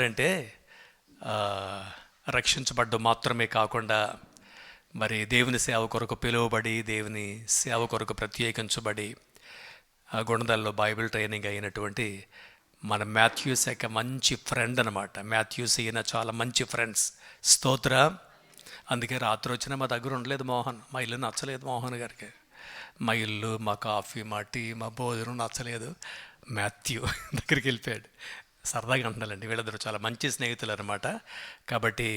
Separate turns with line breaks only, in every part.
అంటే ఆ, రక్షించబడ్డం మాత్రమే కాకుండా మరి దేవుని సేవ కొరకు పిలువబడి దేవుని సేవ కొరకు ప్రత్యేకించబడి ఆ గుణదల్లో బైబిల్ ట్రైనింగ్ అయినటువంటి మన మాథ్యూస్ యొక్క మంచి ఫ్రెండ్ అనమాట. మాథ్యూస్ ఈయన చాలా మంచి ఫ్రెండ్స్. స్తోత్ర. అందుకే రాత్రి వచ్చినా మా దగ్గర ఉండలేదు మోహన్. మా ఇల్లు నచ్చలేదు మోహన్ గారికి. మా ఇల్లు, మా కాఫీ, మా టీ, మా భోజనం నచ్చలేదు. మాథ్యూ దగ్గరికి వెళ్ళిపోయాడు. సరదాగా అంటున్నానండి, వీళ్ళిద్దరు చాలా మంచి స్నేహితులు అనమాట. కాబట్టి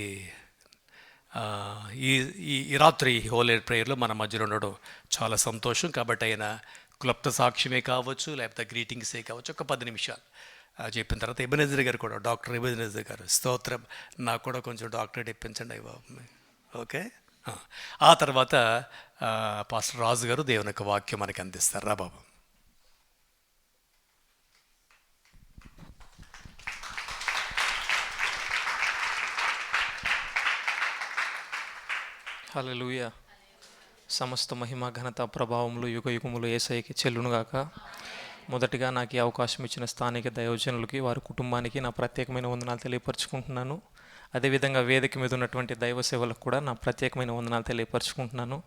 ఆ, ఈ ఈ ఈ రాత్రి హోలీ ప్రేయర్లో మన మధ్యలో ఉండడం చాలా సంతోషం. కాబట్టి ఆయన క్లుప్త సాక్ష్యమే కావచ్చు, లేకపోతే గ్రీటింగ్సే కావచ్చు, ఒక 10 నిమిషాలు చెప్పిన తర్వాత ఎబెనెజర్ గారు కూడా, డాక్టర్ ఎబెనెజర్ గారు, స్తోత్రం, నాకు కూడా కొంచెం డాక్టరేట్ ఇప్పించండి అయ్య బాబు. ఓకే. ఆ ఆ తర్వాత పాస్టర్ రాజు గారు దేవుని యొక్క వాక్యం మనకి అందిస్తారు. రా బాబు.
హల్లెలూయా. సమస్త మహిమ ఘనత ప్రభావములు యుగ యుగములు యేసయ్యకి చెల్లునుగాక. మొదటిగా నాకు ఈ అవకాశం ఇచ్చిన స్థానిక దైవజనులకి, వారి కుటుంబానికి నా ప్రత్యేకమైన వందనాలు తెలియపరచుకుంటున్నాను. అదేవిధంగా వేదిక మీద ఉన్నటువంటి దైవ సేవలకు కూడా నా ప్రత్యేకమైన వందనాలు తెలియపరచుకుంటున్నాను.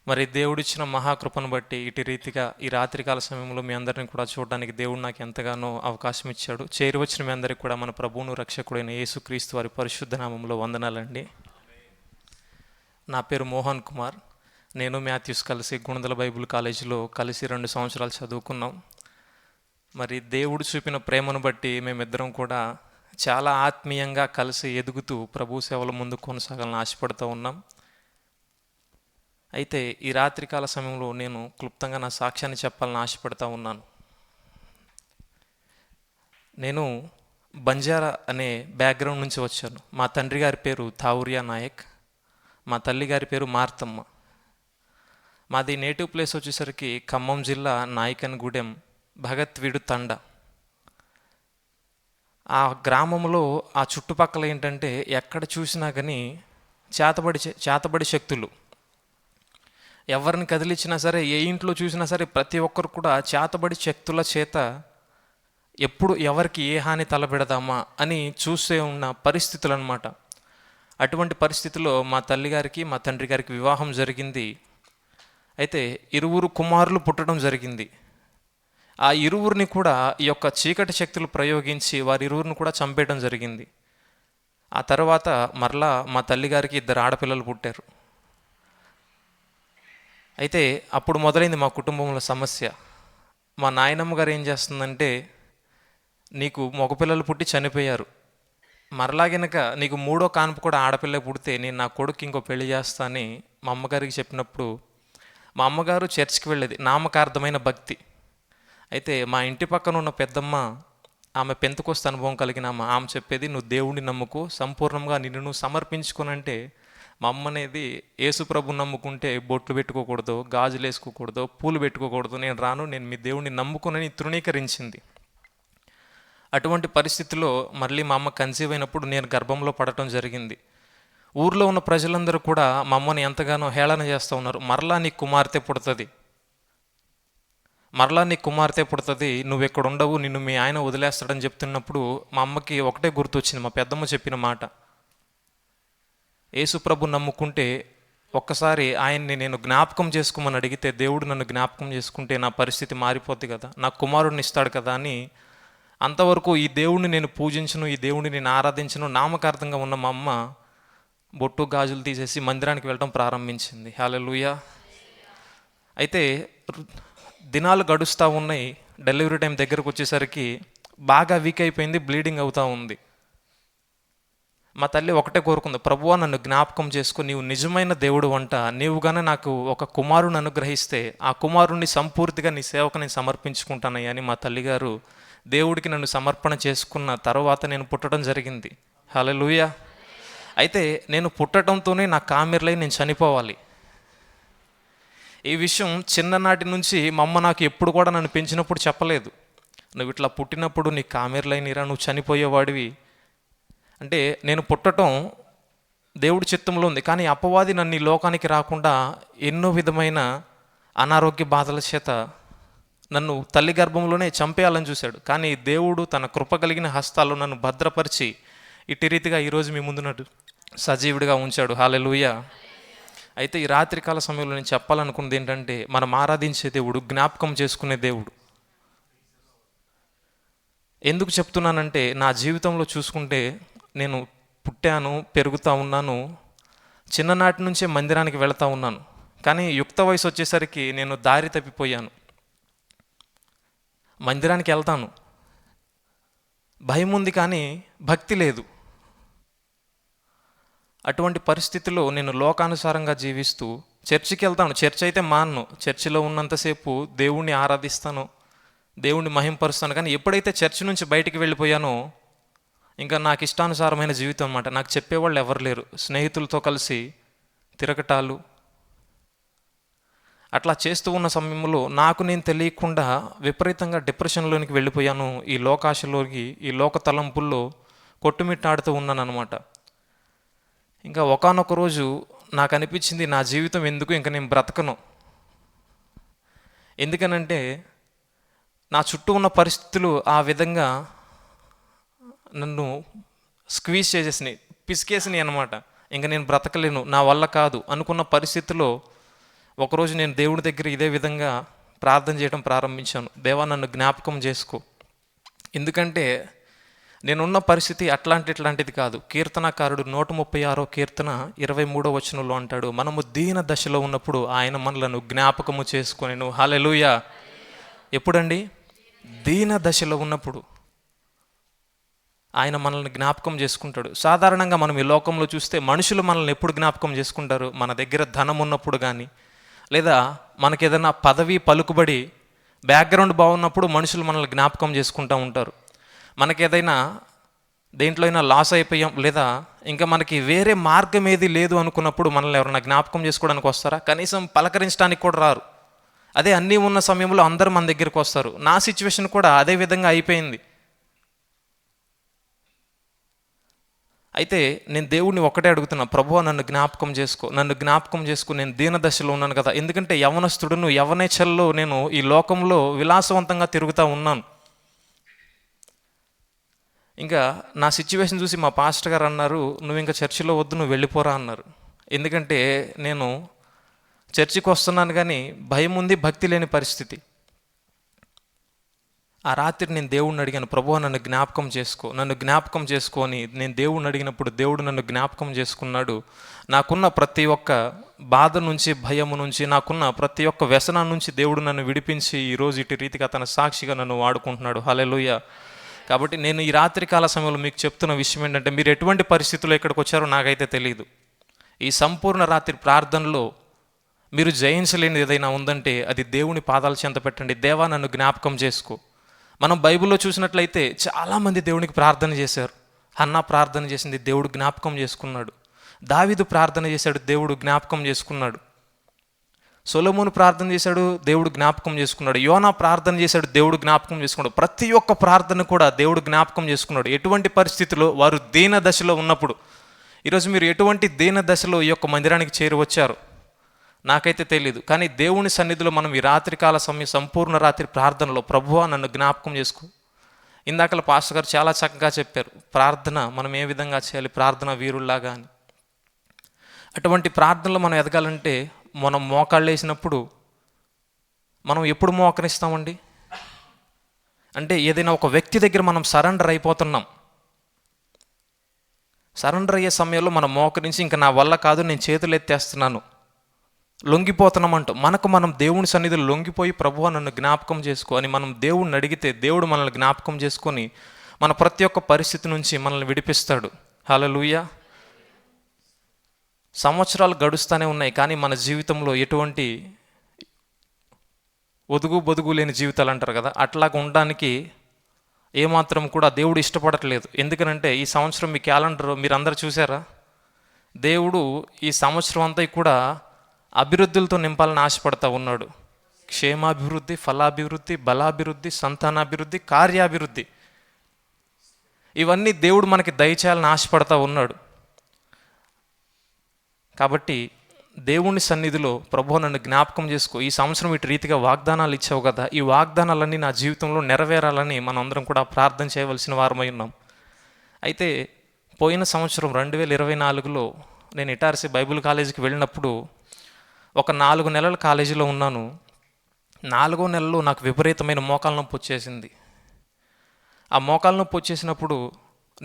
మరి దేవుడిచ్చిన మహాకృపను బట్టి ఇటు రీతిగా ఈ రాత్రికాల సమయంలో మీ అందరిని కూడా చూడడానికి దేవుడు నాకు ఎంతగానో అవకాశం ఇచ్చాడు. చేరి వచ్చిన మీ అందరికీ కూడా మన ప్రభువును రక్షకుడైన యేసుక్రీస్తు వారి పరిశుద్ధ నామంలో వందనాలండి. నా పేరు మోహన్ కుమార్. నేను మాథ్యూస్ కలిసి గుణదల బైబిల్ కాలేజీలో కలిసి 2 సంవత్సరాలు చదువుకున్నాం. మరి దేవుడు చూపిన ప్రేమను బట్టి మేమిద్దరం కూడా చాలా ఆత్మీయంగా కలిసి ఎదుగుతూ ప్రభు సేవల ముందు కొనసాగాలని ఆశపడుతూ ఉన్నాం. అయితే ఈ రాత్రికాల సమయంలో నేను క్లుప్తంగా నా సాక్ష్యాన్ని చెప్పాలని ఆశపడుతూ ఉన్నాను. నేను బంజారా అనే బ్యాక్గ్రౌండ్ నుంచి వచ్చాను. మా తండ్రి గారి పేరు తావురియా నాయక్, మా తల్లి గారి పేరు మార్తమ్మ. మాది నేటివ్ ప్లేస్ వచ్చేసరికి ఖమ్మం జిల్లా నాయకన్గూడెం భగత్వీడు తండ. ఆ గ్రామంలో ఆ చుట్టుపక్కల ఏంటంటే ఎక్కడ చూసినా కానీ చేతబడి శక్తులు. ఎవరిని కదిలించినా సరే, ఏ ఇంట్లో చూసినా సరే, ప్రతి ఒక్కరు కూడా చేతబడి శక్తుల చేత ఎప్పుడు ఎవరికి ఏ హాని తలపెడదామా అని చూసే ఉన్న పరిస్థితులు అన్నమాట. అటువంటి పరిస్థితుల్లో మా తల్లిగారికి మా తండ్రి గారికి వివాహం జరిగింది. అయితే 2 కుమారులు పుట్టడం జరిగింది. ఆ 2 కూడా ఈ యొక్క చీకటి శక్తులు ప్రయోగించి వారి 2 కూడా చంపేయడం జరిగింది. ఆ తర్వాత మరలా మా తల్లిగారికి 2 ఆడపిల్లలు పుట్టారు. అయితే అప్పుడు మొదలైంది మా కుటుంబంలో సమస్య. మా నాయనమ్మ గారు ఏం చేస్తుందంటే, నీకు మగపిల్లలు పుట్టి చనిపోయారు, మరలా గనక నీకు 3వ కాన్పు కూడా ఆడపిల్ల పుడితే నేను నా కొడుకు ఇంకో పెళ్లి చేస్తా అని మా అమ్మగారికి చెప్పినప్పుడు, మా అమ్మగారు చర్చికి వెళ్ళేది, నామకార్థమైన భక్తి. అయితే మా ఇంటి పక్కన ఉన్న పెద్దమ్మ, ఆమె పెంతెకొస్తు అనుభవం కలిగిన ఆమె చెప్పేది, నువ్వు దేవుడిని నమ్ముకో, సంపూర్ణంగా నిన్ను నువ్వు సమర్పించుకోనంటే, మా అమ్మ అనేది యేసుప్రభు నమ్ముకుంటే బొట్లు పెట్టుకోకూడదు, గాజులు వేసుకోకూడదు, పూలు పెట్టుకోకూడదు, నేను రాను, నేను మీ దేవుడిని నమ్ముకోనని తృణీకరించింది. అటువంటి పరిస్థితిలో మళ్ళీ మా అమ్మ కన్సీవ్ అయినప్పుడు నేను గర్భంలో పడటం జరిగింది. ఊర్లో ఉన్న ప్రజలందరూ కూడా మా అమ్మని ఎంతగానో హేళన చేస్తూ ఉన్నారు. మరలా నీ కుమార్తె పుడుతుంది, మరలా నీ కుమార్తె పుడుతుంది, నువ్వు ఎక్కడ ఉండవు, నిన్ను మీ ఆయన వదిలేస్తాడని చెప్తున్నప్పుడు మా అమ్మకి ఒకటే గుర్తొచ్చింది, మా పెద్దమ్మ చెప్పిన మాట. యేసుప్రభు నమ్ముకుంటే ఒక్కసారి ఆయన్ని నేను జ్ఞాపకం చేసుకోమని అడిగితే, దేవుడు నన్ను జ్ఞాపకం చేసుకుంటే నా పరిస్థితి మారిపోద్ది కదా, నా కుమారుడిని ఇస్తాడు కదా అని అంతవరకు ఈ దేవుడిని నేను పూజించను, ఈ దేవుడిని నేను ఆరాధించను, నామకార్థంగా ఉన్న మా అమ్మ బొట్టు గాజులు తీసేసి మందిరానికి వెళ్ళడం ప్రారంభించింది. హల్లెలూయా. అయితే దినాలు గడుస్తూ ఉన్నాయి. డెలివరీ టైం దగ్గరకు వచ్చేసరికి బాగా వీక్ అయిపోయింది, బ్లీడింగ్ అవుతూ ఉంది. మా తల్లి ఒకటే కోరుకుంది, ప్రభువా నన్ను జ్ఞాపకం చేసుకో, నీవు నిజమైన దేవుడు వంట, నీవు కానీ నాకు ఒక కుమారుని అనుగ్రహిస్తే ఆ కుమారుణ్ణి సంపూర్తిగా నీ సేవకు నేను సమర్పించుకుంటానయ్యా అని మా తల్లిగారు దేవుడికి నన్ను సమర్పణ చేసుకున్న తర్వాత నేను పుట్టడం జరిగింది. హల్లెలూయా. అయితే నేను పుట్టడంతోనే నా కామెర్లై నేను చనిపోవాలి. ఈ విషయం చిన్ననాటి నుంచి మా అమ్మ నాకు ఎప్పుడు కూడా నన్ను పెంచినప్పుడు చెప్పలేదు. నువ్వు ఇట్లా పుట్టినప్పుడు నీ కామెర్లైనరా, నువ్వు చనిపోయేవాడివి అంటే. నేను పుట్టడం దేవుడి చిత్తంలో ఉంది, కానీ అపవాది నన్ను ఈ లోకానికి రాకుండా ఎన్నో విధమైన అనారోగ్య బాధల చేత నన్ను తల్లి గర్భంలోనే చంపేయాలని చూశాడు. కానీ దేవుడు తన కృప కలిగిన హస్తాల్లో నన్ను భద్రపరిచి ఇటు రీతిగా ఈరోజు మీ ముందున్నట్టు సజీవుడిగా ఉంచాడు. హల్లెలూయా. అయితే ఈ రాత్రికాల సమయంలో నేను చెప్పాలనుకున్నది ఏంటంటే, మనం ఆరాధించే దేవుడు జ్ఞాపకం చేసుకునే దేవుడు. ఎందుకు చెప్తున్నానంటే, నా జీవితంలో చూసుకుంటే నేను పుట్టాను, పెరుగుతూ ఉన్నాను, చిన్ననాటి నుంచే మందిరానికి వెళతా ఉన్నాను. కానీ యుక్త వయసు వచ్చేసరికి నేను దారి తప్పిపోయాను. మందిరానికి వెళ్తాను, భయం ఉంది కానీ భక్తి లేదు. అటువంటి పరిస్థితిలో నేను లోకానుసారంగా జీవిస్తూ చర్చికి వెళ్తాను. చర్చ్ అయితే మాన్ను, చర్చిలో ఉన్నంతసేపు దేవుణ్ణి ఆరాధిస్తాను, దేవుణ్ణి మహింపరుస్తాను. కానీ ఎప్పుడైతే చర్చి నుంచి బయటికి వెళ్ళిపోయానో ఇంకా నాకు ఇష్టానుసారమైన జీవితం అన్నమాట. నాకు చెప్పేవాళ్ళు ఎవరు లేరు. స్నేహితులతో కలిసి తిరగటాలు అట్లా చేస్తూ ఉన్న సమయంలో నాకు నేను తెలియకుండా విపరీతంగా డిప్రెషన్లోనికి వెళ్ళిపోయాను. ఈ లోకాశలోకి, ఈ లోక తలంపుల్లో కొట్టుమిట్టాడుతూ ఉన్నాను అనమాట. ఇంకా ఒకానొక రోజు నాకు అనిపించింది, నా జీవితం ఎందుకు, ఇంకా నేను బ్రతకను. ఎందుకనంటే నా చుట్టూ ఉన్న పరిస్థితులు ఆ విధంగా నన్ను స్క్వీజ్ చేసేసినాయి, పిసికేసినాయి అనమాట. ఇంకా నేను బ్రతకలేను, నా వల్ల కాదు అనుకున్న పరిస్థితిలో ఒకరోజు నేను దేవుడి దగ్గర ఇదే విధంగా ప్రార్థన చేయడం ప్రారంభించాను. దేవా, నన్ను జ్ఞాపకం చేసుకో. ఎందుకంటే నేనున్న పరిస్థితి ఇట్లాంటిది కాదు. కీర్తనకారుడు 136వ కీర్తన 23వ వచనంలో అంటాడు, మనము దీన దశలో ఉన్నప్పుడు ఆయన మనలను జ్ఞాపకము చేసుకొనెను. హల్లెలూయా. ఎప్పుడండి? దీన దశలో ఉన్నప్పుడు ఆయన మనల్ని జ్ఞాపకం చేసుకుంటాడు. సాధారణంగా మనం ఈ లోకంలో చూస్తే మనుషులు మనల్ని ఎప్పుడు జ్ఞాపకం చేసుకుంటారు? మన దగ్గర ధనం ఉన్నప్పుడు కానీ, లేదా మనకి ఏదైనా పదవి, పలుకుబడి, బ్యాక్గ్రౌండ్ బాగున్నప్పుడు మనుషులు మనల్ని జ్ఞాపకం చేసుకుంటూ ఉంటారు. మనకేదైనా దేంట్లో అయినా లాస్ అయిపోయాం, లేదా ఇంకా మనకి వేరే మార్గం ఏది లేదు అనుకున్నప్పుడు మనల్ని ఎవరైనా జ్ఞాపకం చేసుకోవడానికి వస్తారా? కనీసం పలకరించడానికి కూడా రారు. అదే అన్నీ ఉన్న సమయంలో అందరూ మన దగ్గరికి వస్తారు. నా సిచ్యువేషన్ కూడా అదే విధంగా అయిపోయింది. అయితే నేను దేవుడిని ఒకటే అడుగుతున్నా, ప్రభువా, నన్ను జ్ఞాపకం చేసుకో, నన్ను జ్ఞాపకం చేసుకో. నేను దీన దశలో ఉన్నాను కదా. ఎందుకంటే యవనస్తుడును, యవనేచ్ఛల్లో నేను ఈ లోకంలో విలాసవంతంగా తిరుగుతూ ఉన్నాను. ఇంకా నా సిచ్యువేషన్ చూసి మా పాస్టర్ గారు అన్నారు, నువ్వు ఇంకా చర్చిలో వద్దు, నువ్వు వెళ్ళిపోరా అన్నారు. ఎందుకంటే నేను చర్చికి వస్తున్నాను కానీ భయం ఉంది, భక్తి లేని పరిస్థితి. ఆ రాత్రి నేను దేవుడిని అడిగాను, ప్రభువా, నన్ను జ్ఞాపకం చేసుకో, నన్ను జ్ఞాపకం చేసుకో అని నేను దేవుడిని అడిగినప్పుడు దేవుడు నన్ను జ్ఞాపకం చేసుకున్నాడు. నాకున్న ప్రతి ఒక్క బాధ నుంచి, భయము నుంచి, నాకున్న ప్రతి ఒక్క వ్యసనం నుంచి దేవుడు నన్ను విడిపించి ఈరోజు ఇటు రీతిగా తన సాక్షిగా నన్ను వాడుకుంటున్నాడు. హల్లెలూయా. కాబట్టి నేను ఈ రాత్రికాల సమయంలో మీకు చెప్తున్న విషయం ఏంటంటే, మీరు ఎటువంటి పరిస్థితుల్లో ఇక్కడికి వచ్చారో నాకైతే తెలియదు. ఈ సంపూర్ణ రాత్రి ప్రార్థనలో మీరు జయించలేనిది ఏదైనా ఉందంటే అది దేవుని పాదాల చెంత పెట్టండి. దేవా, నన్ను జ్ఞాపకం చేసుకో. మనం బైబిల్లో చూసినట్లయితే చాలామంది దేవునికి ప్రార్థన చేశారు. హన్నా ప్రార్థన చేసింది, దేవుడు జ్ఞాపకం చేసుకున్నాడు. దావీదు ప్రార్థన చేశాడు, దేవుడు జ్ఞాపకం చేసుకున్నాడు. సొలొమోను ప్రార్థన చేశాడు, దేవుడు జ్ఞాపకం చేసుకున్నాడు. యోనా ప్రార్థన చేశాడు, దేవుడు జ్ఞాపకం చేసుకున్నాడు. ప్రతి ఒక్క ప్రార్థన కూడా దేవుడు జ్ఞాపకం చేసుకున్నాడు. ఎటువంటి పరిస్థితిలో వారు దీన దశలో ఉన్నప్పుడు. ఈరోజు మీరు ఎటువంటి దీన దశలో ఈ యొక్క మందిరానికి చేరి వచ్చారు నాకైతే తెలియదు. కానీ దేవుని సన్నిధిలో మనం ఈ రాత్రికాల సంపూర్ణ రాత్రి ప్రార్థనలో, ప్రభువా, నన్ను జ్ఞాపకం చేసుకో. ఇందాకల పాస్టర్ గారు చాలా చక్కగా చెప్పారు, ప్రార్థన మనం ఏ విధంగా చేయాలి, ప్రార్థన వీరుల్లాగా అని. అటువంటి ప్రార్థనలో మనం ఎదగాలంటే మనం మోకాళ్ళు వేసినప్పుడు మనం ఎప్పుడు మోకరిస్తామండి? అంటే ఏదైనా ఒక వ్యక్తి దగ్గర మనం సరెండర్ అయిపోతున్నాం. సరెండర్ అయ్యే సమయంలో మనం మోకరించి ఇంకా నా వల్ల కాదు, నేను చేతులు ఎత్తేస్తున్నాను, లొంగిపోతున్నామంటూ మనం దేవుని సన్నిధిలో లొంగిపోయి, ప్రభువా, నన్ను జ్ఞాపకం చేసుకో అని మనం దేవుడిని అడిగితే దేవుడు మనల్ని జ్ఞాపకం చేసుకొని మన ప్రతి ఒక్క పరిస్థితి నుంచి మనల్ని విడిపిస్తాడు. హల్లెలూయా. సంవత్సరాలు గడుస్తూనే ఉన్నాయి కానీ మన జీవితంలో ఎటువంటి ఒదుగు బొదుగు లేని జీవితాలు అంటారు కదా, అట్లాగా ఉండడానికి ఏమాత్రం కూడా దేవుడు ఇష్టపడట్లేదు. ఎందుకనంటే ఈ సంవత్సరం మీ క్యాలెండర్ మీరు అందరు చూసారా? దేవుడు ఈ సంవత్సరం అంతా కూడా అభివృద్ధులతో నింపాలని ఆశపడతా ఉన్నాడు. క్షేమాభివృద్ధి, ఫలాభివృద్ధి, బలాభివృద్ధి, సంతానాభివృద్ధి, కార్యాభివృద్ధి, ఇవన్నీ దేవుడు మనకి దయచేయాలని ఆశపడతా ఉన్నాడు. కాబట్టి దేవుని సన్నిధిలో ప్రభు నన్ను జ్ఞాపకం చేసుకో, ఈ సంవత్సరం ఇటు రీతిగా వాగ్దానాలు ఇచ్చావు కదా, ఈ వాగ్దానాలన్నీ నా జీవితంలో నెరవేరాలని మనందరం కూడా ప్రార్థన చేయవలసిన వారమై ఉన్నాం. అయితే పోయిన సంవత్సరం 2024లో నేను ఇటార్సీ బైబిల్ కాలేజీకి వెళ్ళినప్పుడు ఒక 4 నెలల కాలేజీలో ఉన్నాను. 4వ నెలలో నాకు విపరీతమైన మోకాలు నొప్పి వచ్చేసింది. ఆ మోకాలు నొప్పి వచ్చేసినప్పుడు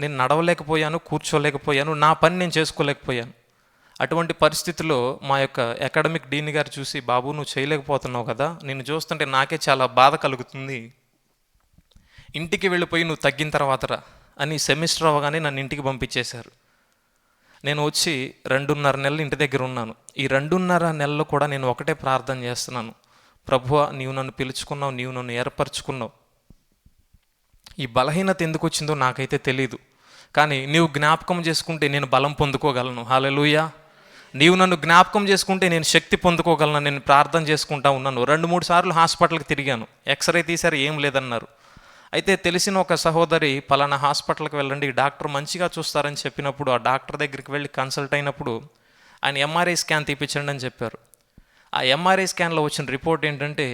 నేను నడవలేకపోయాను, కూర్చోలేకపోయాను, నా పని నేను చేసుకోలేకపోయాను. అటువంటి పరిస్థితుల్లో మా యొక్క అకాడమిక్ డీన్ గారు చూసి, బాబు నువ్వు చేయలేకపోతున్నావు కదా, నిన్ను చూస్తుంటే నాకే చాలా బాధ కలుగుతుంది, ఇంటికి వెళ్ళిపోయి నువ్వు తగ్గిన తర్వాత రా అని సెమిస్టర్ అవ్వగానే నన్ను ఇంటికి పంపించేశారు. నేను వచ్చి 2.5 నెలలు ఇంటి దగ్గర ఉన్నాను. ఈ 2.5 నెలలు కూడా నేను ఒకటే ప్రార్థన చేస్తున్నాను, ప్రభువా నీవు నన్ను పిలుచుకున్నావు, నీవు నన్ను ఏర్పరచుకున్నావు. ఈ బలహీనత ఎందుకు వచ్చిందో నాకైతే తెలీదు, కానీ నీవు జ్ఞాపకం చేసుకుంటే నేను బలం పొందుకోగలను. హల్లెలూయా. నీవు నన్ను జ్ఞాపకం చేసుకుంటే నేను శక్తి పొందుకోగలను. నేను ప్రార్థన చేసుకుంటా ఉన్నాను. 2-3 సార్లు హాస్పిటల్కి తిరిగాను. ఎక్స్రే తీశారు, ఏం లేదన్నారు. అయితే తెలిసిన ఒక సహోదరి పలానా హాస్పిటల్కి వెళ్ళండి, డాక్టర్ మంచిగా చూస్తారని చెప్పినప్పుడు ఆ డాక్టర్ దగ్గరికి వెళ్ళి కన్సల్ట్ అయినప్పుడు ఆయన ఎంఆర్ఐ స్కాన్ తీపించండి అని చెప్పారు. ఆ ఎంఆర్ఐ స్కాన్లో వచ్చిన రిపోర్ట్ ఏంటంటే,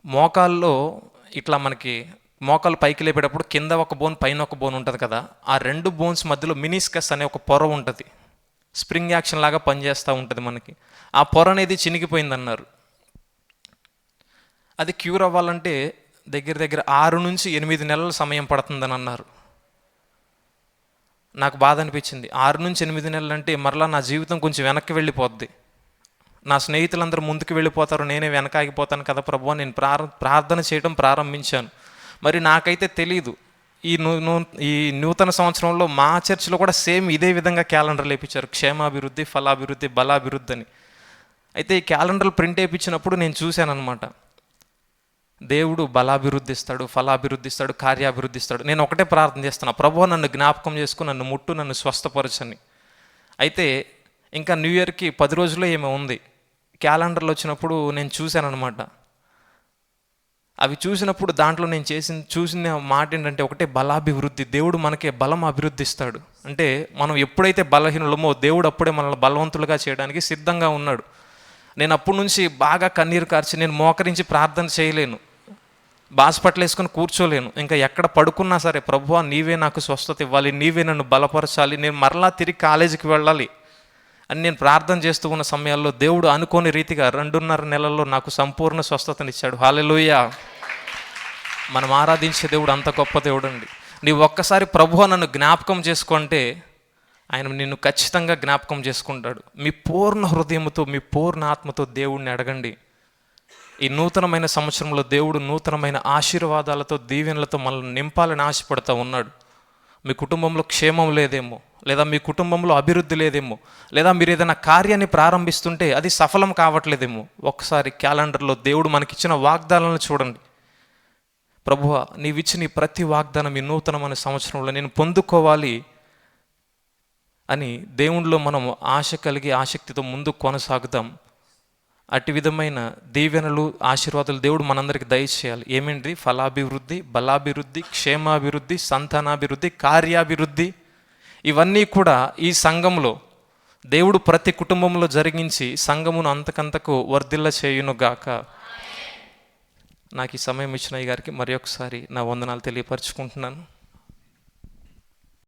మోకాల్లో ఇట్లా మనకి మోకాలు పైకి లేపేటప్పుడు కింద ఒక బోన్ పైన ఒక బోన్ ఉంటుంది కదా, ఆ 2 బోన్స్ మధ్యలో మినిస్కస్ అనే ఒక పొర ఉంటుంది, స్ప్రింగ్ యాక్షన్ లాగా పనిచేస్తూ ఉంటుంది మనకి. ఆ పొర అనేది చినిగిపోయిందన్నారు. అది క్యూర్ అవ్వాలంటే దగ్గర దగ్గర 6 నుంచి 8 నెలల సమయం పడుతుందని అన్నారు. నాకు బాధ అనిపించింది. 6 నుంచి 8 నెలలు అంటే మరలా నా జీవితం కొంచెం వెనక్కి వెళ్ళిపోద్ది, నా స్నేహితులందరూ ముందుకు వెళ్ళిపోతారు, నేనే వెనకాగిపోతాను కదా ప్రభువా. నేను ప్రార్థన చేయడం ప్రారంభించాను. మరి నాకైతే తెలీదు, ఈ నూతన సంవత్సరంలో మా చర్చిలో కూడా సేమ్ ఇదే విధంగా క్యాలెండర్ లేపించారు, క్షేమాభివృద్ధి, ఫలాభివృద్ధి, బలాభివృద్ధి అని. అయితే ఈ క్యాలెండర్లు ప్రింట్ వేయించినప్పుడు నేను చూశాను అనమాట, దేవుడు బలాభివృద్ధి ఇస్తాడు, ఫలాభివృద్ధి ఇస్తాడు, కార్యాభివృద్ధి ఇస్తాడు. నేను ఒకటే ప్రార్థన చేస్తున్నా, ప్రభువా నన్ను జ్ఞాపకం చేసుకుని నన్ను ముట్టు, నన్ను స్వస్థపరచని. అయితే ఇంకా న్యూ ఇయర్కి 10 రోజుల్లో ఏమో ఉంది. క్యాలెండర్లు వచ్చినప్పుడు నేను చూశాను అనమాట. అవి చూసినప్పుడు దాంట్లో నేను చూసిన మాట ఏంటంటే ఒకటే, బలాభివృద్ధి. దేవుడు మనకే బలం అభివృద్ధి ఇస్తాడు. అంటే మనం ఎప్పుడైతే బలహీనులమో దేవుడు అప్పుడే మనల్ని బలవంతులుగా చేయడానికి సిద్ధంగా ఉన్నాడు. నేను అప్పటి నుంచి బాగా కన్నీరు కార్చి నేను మోకరించి ప్రార్థన చేయలేను, బాస్పట్లు వేసుకొని కూర్చోలేను. ఇంకా ఎక్కడ పడుకున్నా సరే, ప్రభువా నీవే నాకు స్వస్థత ఇవ్వాలి, నీవే నన్ను బలపరచాలి, నేను మరలా తిరిగి కాలేజీకి వెళ్ళాలి అని నేను ప్రార్థన చేస్తూ ఉన్న సమయాల్లో దేవుడు అనుకోని రీతిగా 2.5 నెలల్లో నాకు సంపూర్ణ స్వస్థతనిచ్చాడు. హల్లెలూయా. మనం ఆరాధించే దేవుడు అంత గొప్ప దేవుడు అండి. నీవు ఒక్కసారి ప్రభువా నన్ను జ్ఞాపకం చేసుకుంటే ఆయన నిన్ను ఖచ్చితంగా జ్ఞాపకం చేసుకుంటాడు. మీ పూర్ణ హృదయంతో, మీ పూర్ణ ఆత్మతో దేవుడిని అడగండి. ఈ నూతనమైన సంవత్సరంలో దేవుడు నూతనమైన ఆశీర్వాదాలతో, దీవెనలతో మనల్ని నింపాలని ఆశపడుతూ ఉన్నాడు. మీ కుటుంబంలో క్షేమం లేదేమో, లేదా మీ కుటుంబంలో అభివృద్ధి లేదేమో, లేదా మీరు ఏదైనా కార్యాన్ని ప్రారంభిస్తుంటే అది సఫలం కావట్లేదేమో, ఒక్కసారి క్యాలెండర్లో దేవుడు మనకిచ్చిన వాగ్దానాలను చూడండి. ప్రభువా నీవిచ్చిన ఈ ప్రతి వాగ్దానం ఈ నూతనమైన సంవత్సరంలో నేను పొందుకోవాలి అని దేవునిలో మనం ఆశ కలిగి ఆసక్తితో ముందుకు కొనసాగుతాం. అట్టి విధమైన దీవెనలు, ఆశీర్వాదాలు దేవుడు మనందరికి దయచేయాలి. ఏమేంటి? ఫలాభివృద్ధి, బలాభివృద్ధి, క్షేమాభివృద్ధి, సంతానాభివృద్ధి, కార్యాభివృద్ధి. ఇవన్నీ కూడా ఈ సంఘంలో దేవుడు ప్రతి కుటుంబంలో జరిగించి సంఘమును అంతకంతకు వర్ధిల్ల చేయునుగాక. నాకు ఈ సమయం ఇచ్చిన ఈ గారికి మరి ఒకసారి నా వందనాలు తెలియపరచుకుంటున్నాను.